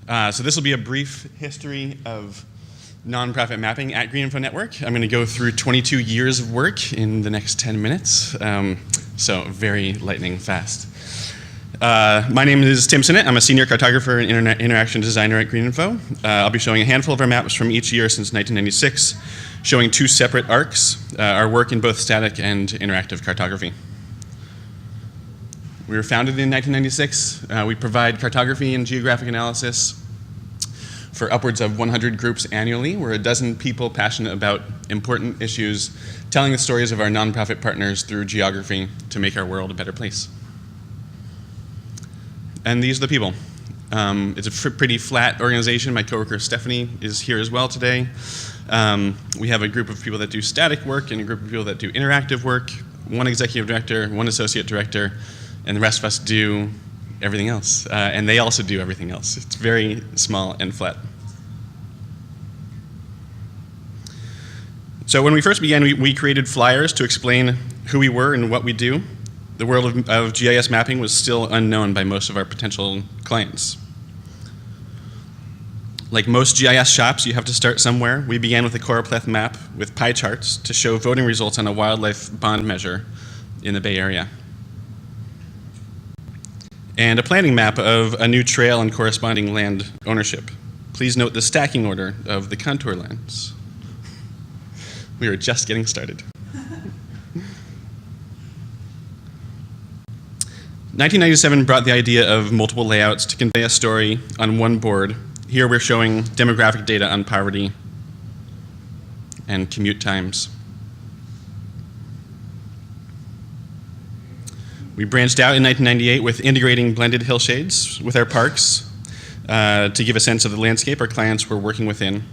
So this will be a brief history of nonprofit mapping at GreenInfo Network. I'm going to go through 22 years of work in the next 10 minutes, so very lightning fast. My name is Tim Sinnott. I'm a senior cartographer and interaction designer at GreenInfo. I'll be showing a handful of our maps from each year since 1996, showing two separate arcs, our work in both static and interactive cartography. We were founded in 1996. We provide cartography and geographic analysis for upwards of 100 groups annually. We're a dozen people passionate about important issues, telling the stories of our nonprofit partners through geography to make our world a better place. And these are the people. It's a pretty flat organization. My coworker Stephanie is here as well today. We have a group of people that do static work and a group of people that do interactive work, one executive director, one associate director, and the rest of us do everything else. And they also do everything else. It's very small and flat. So when we first began, we created flyers to explain who we were and what we do. The world of GIS mapping was still unknown by most of our potential clients. Like most GIS shops, you have to start somewhere. We began with a choropleth map with pie charts to show voting results on a wildlife bond measure in the Bay Area, and a planning map of a new trail and corresponding land ownership. Please note the stacking order of the contour lines. We were just getting started. 1997 brought the idea of multiple layouts to convey a story on one board. Here we're showing demographic data on poverty and commute times. We branched out in 1998 with integrating blended hillshades with our parks to give a sense of the landscape our clients were working within.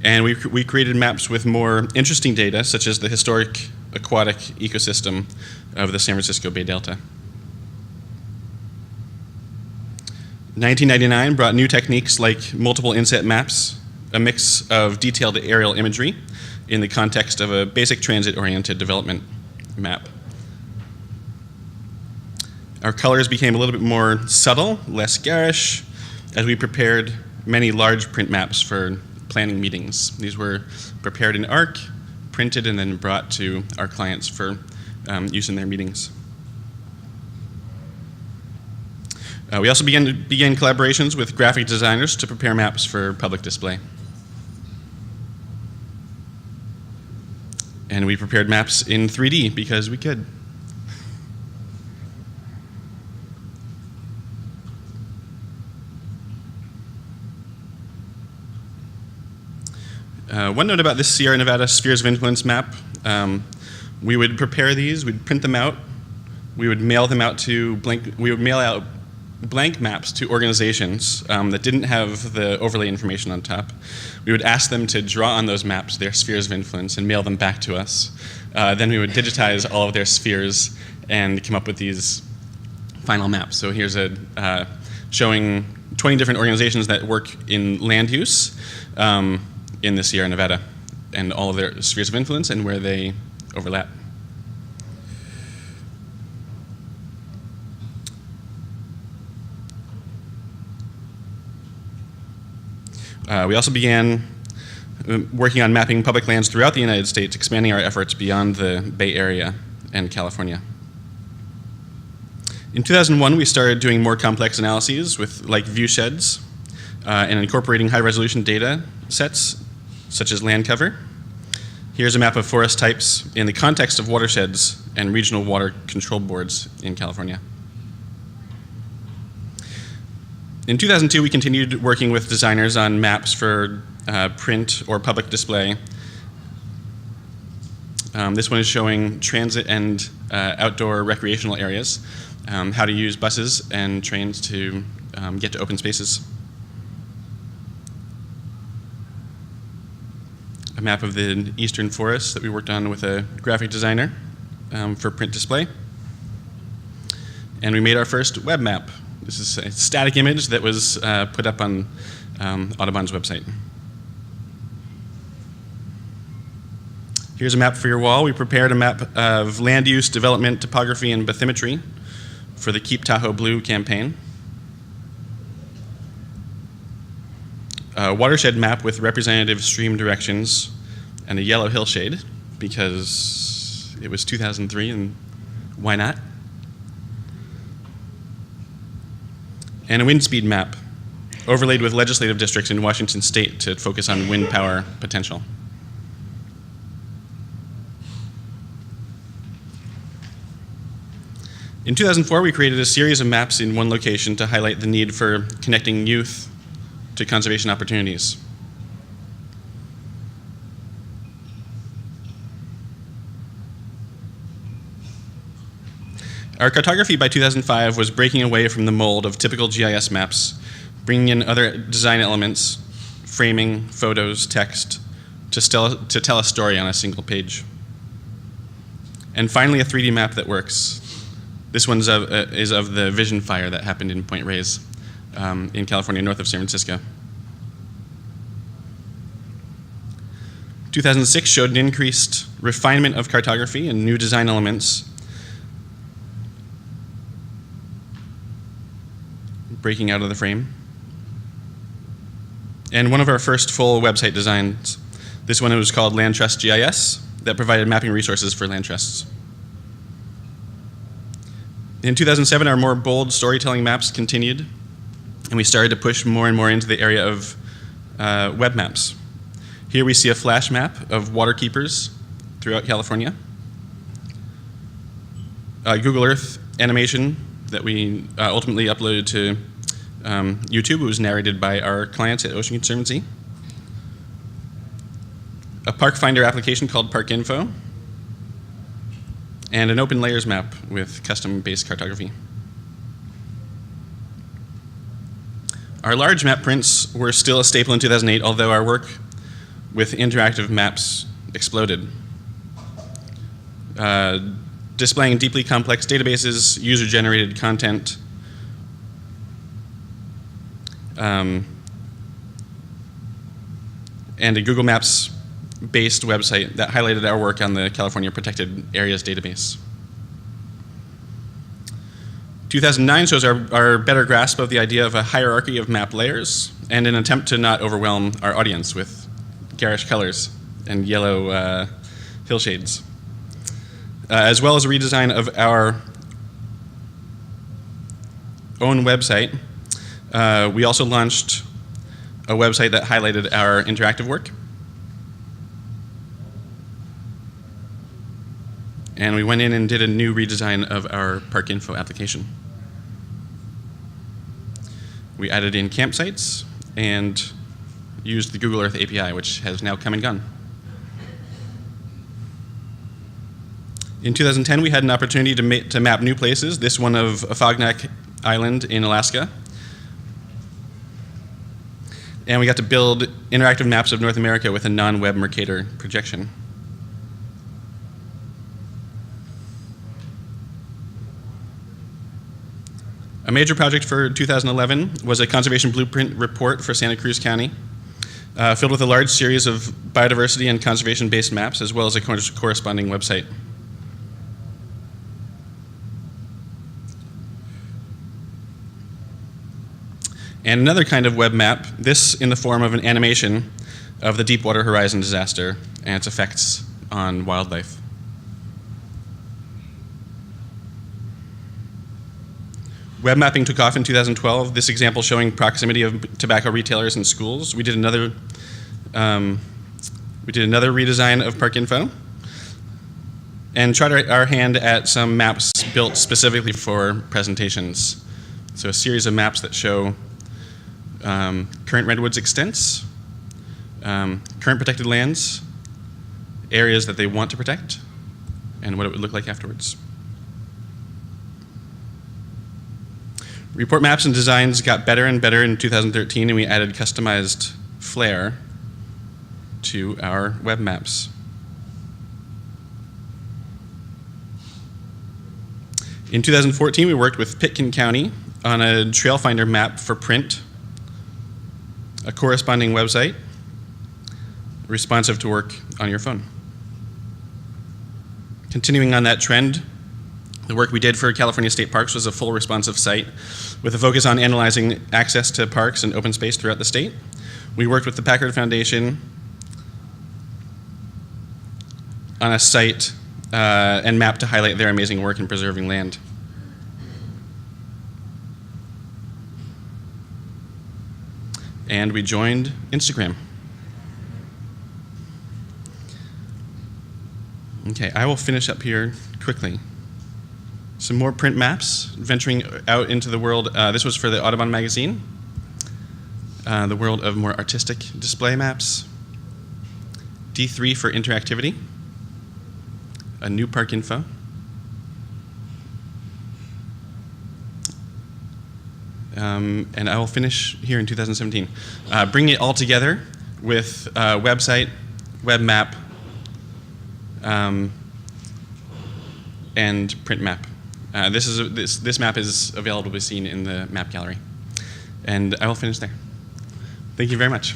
And we created maps with more interesting data, such as the historic aquatic ecosystem of the San Francisco Bay Delta. 1999 brought new techniques like multiple inset maps, a mix of detailed aerial imagery in the context of a basic transit-oriented development map. Our colors became a little bit more subtle, less garish, as we prepared many large print maps for planning meetings. These were prepared in ARC, printed, and then brought to our clients for use in their meetings. We also began collaborations with graphic designers to prepare maps for public display. And we prepared maps in 3D because we could. One note about this Sierra Nevada Spheres of Influence map, we would prepare these, we'd print them out, we would mail them out to mail out blank maps to organizations that didn't have the overlay information on top. We would ask them to draw on those maps their spheres of influence and mail them back to us. Then we would digitize all of their spheres and come up with these final maps. So here's showing 20 different organizations that work in land use in the Sierra Nevada, and all of their spheres of influence and where they overlap. We also began working on mapping public lands throughout the United States, expanding our efforts beyond the Bay Area and California. In 2001, we started doing more complex analyses with like view sheds and incorporating high-resolution data sets, such as land cover. Here's a map of forest types in the context of watersheds and regional water control boards in California. In 2002, we continued working with designers on maps for print or public display. This one is showing transit and outdoor recreational areas, how to use buses and trains to get to open spaces. A map of the eastern forests that we worked on with a graphic designer for print display. And we made our first web map. This is a static image that was put up on Audubon's website. Here's a map for your wall. We prepared a map of land use, development, topography, and bathymetry for the Keep Tahoe Blue campaign. a watershed map with representative stream directions, and a yellow hillshade, because it was 2003 and why not? And a wind speed map, overlaid with legislative districts in Washington state to focus on wind power potential. In 2004, we created a series of maps in one location to highlight the need for connecting youth to conservation opportunities. Our cartography by 2005 was breaking away from the mold of typical GIS maps, bringing in other design elements, framing, photos, text, to tell a story on a single page. And finally, a 3D map that works. This one is of the Vision Fire that happened in Point Reyes in California, north of San Francisco. 2006 showed an increased refinement of cartography and new design elements, breaking out of the frame. And one of our first full website designs, this one was called Land Trust GIS, that provided mapping resources for land trusts. In 2007, our more bold storytelling maps continued, and we started to push more and more into the area of web maps. Here we see a flash map of water keepers throughout California, a Google Earth animation that we ultimately uploaded to YouTube. It was narrated by our clients at Ocean Conservancy. A park finder application called ParkInfo, and an open layers map with custom-based cartography. Our large map prints were still a staple in 2008, although our work with interactive maps exploded. Displaying deeply complex databases, user-generated content, and a Google Maps-based website that highlighted our work on the California Protected Areas database. 2009 shows our better grasp of the idea of a hierarchy of map layers and an attempt to not overwhelm our audience with garish colors and yellow hillshades, as well as a redesign of our own website. We also launched a website that highlighted our interactive work. And we went in and did a new redesign of our ParkInfo application. We added in campsites and used the Google Earth API, which has now come and gone. In 2010, we had an opportunity to map new places, this one of Afognak Island in Alaska. And we got to build interactive maps of North America with a non-web Mercator projection. A major project for 2011 was a conservation blueprint report for Santa Cruz County, filled with a large series of biodiversity and conservation-based maps, as well as a corresponding website. And another kind of web map, this in the form of an animation of the Deepwater Horizon disaster and its effects on wildlife. Web mapping took off in 2012, this example showing proximity of tobacco retailers and schools. We did another redesign of ParkInfo and tried our hand at some maps built specifically for presentations. So a series of maps that show current redwoods extents, current protected lands, areas that they want to protect, and what it would look like afterwards. Report maps and designs got better and better in 2013, and we added customized flair to our web maps. In 2014, we worked with Pitkin County on a trail finder map for print, a corresponding website, responsive to work on your phone. Continuing on that trend, The work we did for California State Parks was a full responsive site with a focus on analyzing access to parks and open space throughout the state. We worked with the Packard Foundation on a site and map to highlight their amazing work in preserving land. And we joined Instagram. Okay, I will finish up here quickly. Some more print maps, venturing out into the world. This was for the Audubon magazine. The world of more artistic display maps. D3 for interactivity. A new park info. And I will finish here in 2017. Bringing it all together with a website, web map, and print map. This map is available to be seen in the map gallery. And I will finish there. Thank you very much.